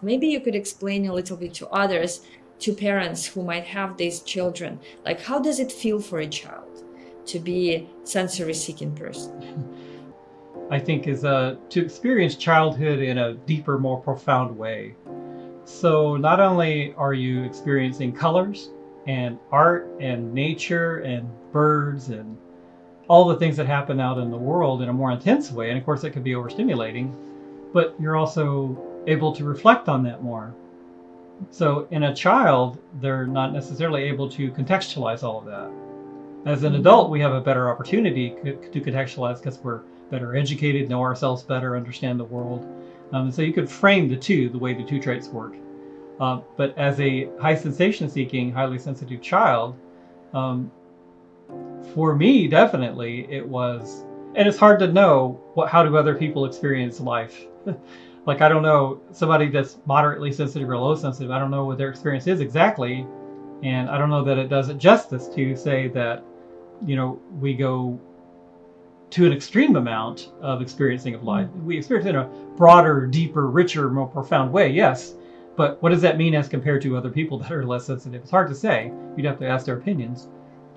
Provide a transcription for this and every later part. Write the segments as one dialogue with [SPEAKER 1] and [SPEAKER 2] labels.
[SPEAKER 1] Maybe you could explain a little bit to others, to parents who might have these children, like how does it feel for a child to be a sensory seeking person?
[SPEAKER 2] I think is to experience childhood in a deeper, more profound way. So not only are you experiencing colors and art and nature and birds and all the things that happen out in the world in a more intense way, and of course it can be overstimulating, but you're also able to reflect on that more. So in a child, they're not necessarily able to contextualize all of that. As an adult, we have a better opportunity to contextualize because we're better educated, know ourselves better, understand the world. So you could frame the way the two traits work. But as a high sensation seeking, highly sensitive child, for me, definitely it was, and it's hard to know how do other people experience life. Like, I don't know, somebody that's moderately sensitive or low sensitive, I don't know what their experience is exactly. And I don't know that it does it justice to say that, we go to an extreme amount of experiencing of life. We experience it in a broader, deeper, richer, more profound way, yes. But what does that mean as compared to other people that are less sensitive? It's hard to say. You'd have to ask their opinions.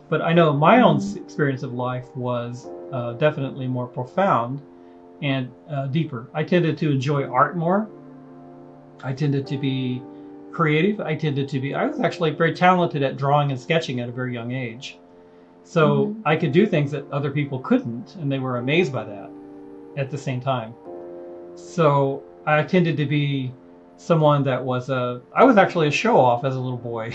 [SPEAKER 2] But I know my own experience of life was definitely more profound and deeper. I tended to enjoy art more. I tended to be creative. I was actually very talented at drawing and sketching at a very young age. So I could do things that other people couldn't, and they were amazed by that at the same time. So I tended to be someone that I was actually a show-off as a little boy.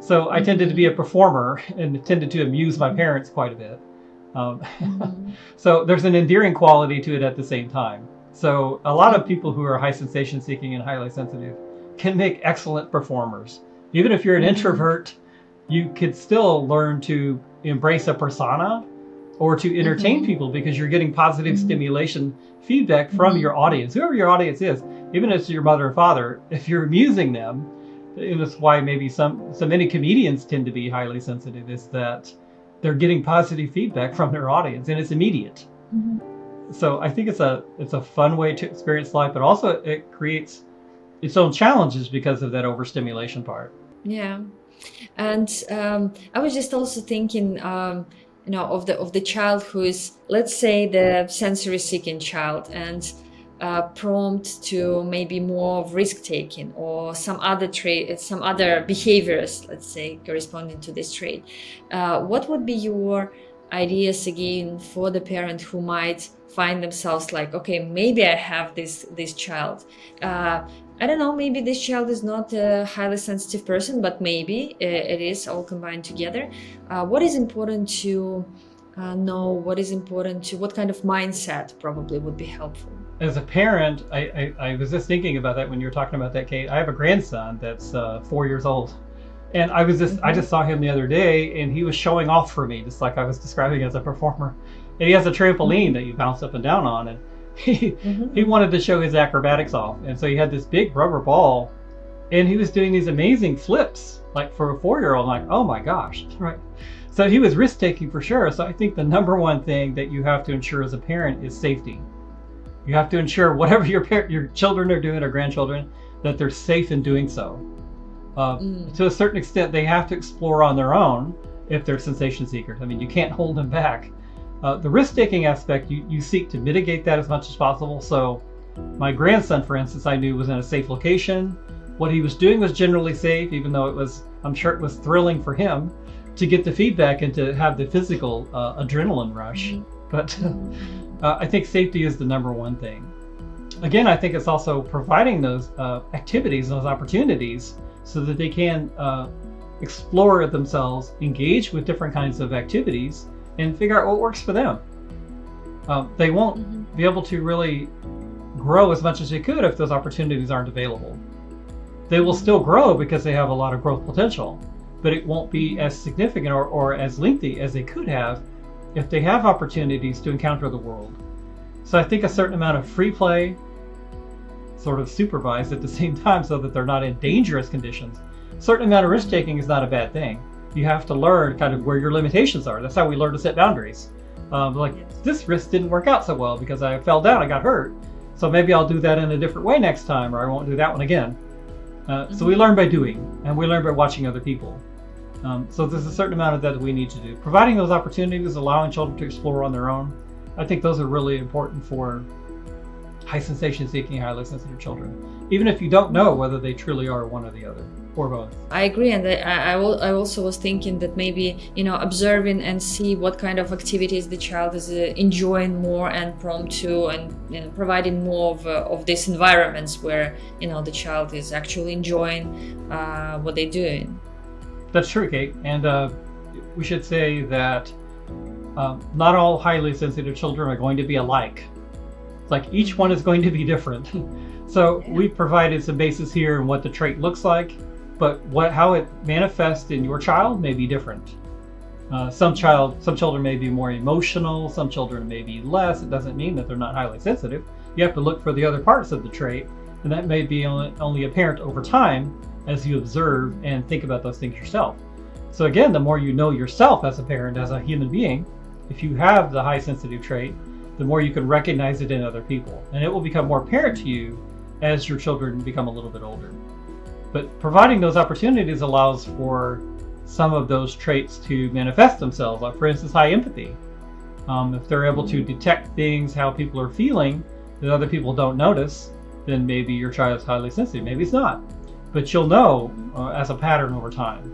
[SPEAKER 2] So I tended to be a performer and tended to amuse my parents quite a bit. So there's an endearing quality to it at the same time. So a lot of people who are high sensation seeking and highly sensitive can make excellent performers. Even if you're an introvert, you could still learn to embrace a persona or to entertain people because you're getting positive stimulation feedback from your audience, whoever your audience is, even if it's your mother and father. If you're amusing them, and that's why maybe so many comedians tend to be highly sensitive, is that they're getting positive feedback from their audience and it's immediate. So I think it's a fun way to experience life, but also it creates its own challenges because of that overstimulation part.
[SPEAKER 1] Yeah. And I was just also thinking, of the child who is, let's say, the sensory seeking child and prompt to maybe more risk taking or some other trait, some other behaviors, let's say, corresponding to this trait. What would be your ideas again for the parent who might find themselves like, okay, maybe I have this child. I don't know, maybe this child is not a highly sensitive person, but maybe it is all combined together. What is important to know? What kind of mindset probably would be helpful?
[SPEAKER 2] As a parent, I was just thinking about that when you were talking about that, Kate. I have a grandson that's 4 years old. And I just saw him the other day and he was showing off for me, just like I was describing as a performer. And he has a trampoline that you bounce up and down on, and he wanted to show his acrobatics off. And so he had this big rubber ball and he was doing these amazing flips, like for a 4-year-old, like, oh my gosh, right? So he was risk taking for sure. So I think the number one thing that you have to ensure as a parent is safety. You have to ensure whatever your children are doing or grandchildren, that they're safe in doing so. To a certain extent, they have to explore on their own if they're sensation seekers. I mean, you can't hold them back. The risk-taking aspect, you seek to mitigate that as much as possible. So my grandson, for instance, I knew was in a safe location. What he was doing was generally safe, even though I'm sure it was thrilling for him to get the feedback and to have the physical adrenaline rush. But I think safety is the number one thing. Again, I think it's also providing those activities, those opportunities, so that they can explore it themselves, engage with different kinds of activities, and figure out what works for them. They won't be able to really grow as much as they could if those opportunities aren't available. They will still grow because they have a lot of growth potential, but it won't be as significant or as lengthy as they could have if they have opportunities to encounter the world. So I think a certain amount of free play, sort of supervised at the same time so that they're not in dangerous conditions. A certain amount of risk taking is not a bad thing. You have to learn kind of where your limitations are. That's how we learn to set boundaries. This risk didn't work out so well because I fell down, I got hurt. So maybe I'll do that in a different way next time, or I won't do that one again. So we learn by doing, and we learn by watching other people. So there's a certain amount of that we need to do. Providing those opportunities, allowing children to explore on their own, I think those are really important for high sensation seeking, highly sensitive children, even if you don't know whether they truly are one or the other, or both.
[SPEAKER 1] I agree, and I also was thinking that maybe, observing and see what kind of activities the child is enjoying more and prompt to, and providing more of these environments where the child is actually enjoying what they're doing.
[SPEAKER 2] That's true, Kate, and we should say that not all highly sensitive children are going to be alike. Like each one is going to be different. So we provided some basis here in what the trait looks like, but how it manifests in your child may be different. Some children may be more emotional, some children may be less. It doesn't mean that they're not highly sensitive. You have to look for the other parts of the trait, and that may be only apparent over time as you observe and think about those things yourself. So again, the more you know yourself as a parent, as a human being, if you have the high sensitive trait, the more you can recognize it in other people. And it will become more apparent to you as your children become a little bit older. But providing those opportunities allows for some of those traits to manifest themselves, like for instance, high empathy. If they're able to detect things, how people are feeling that other people don't notice, then maybe your child is highly sensitive. Maybe it's not. But you'll know as a pattern over time.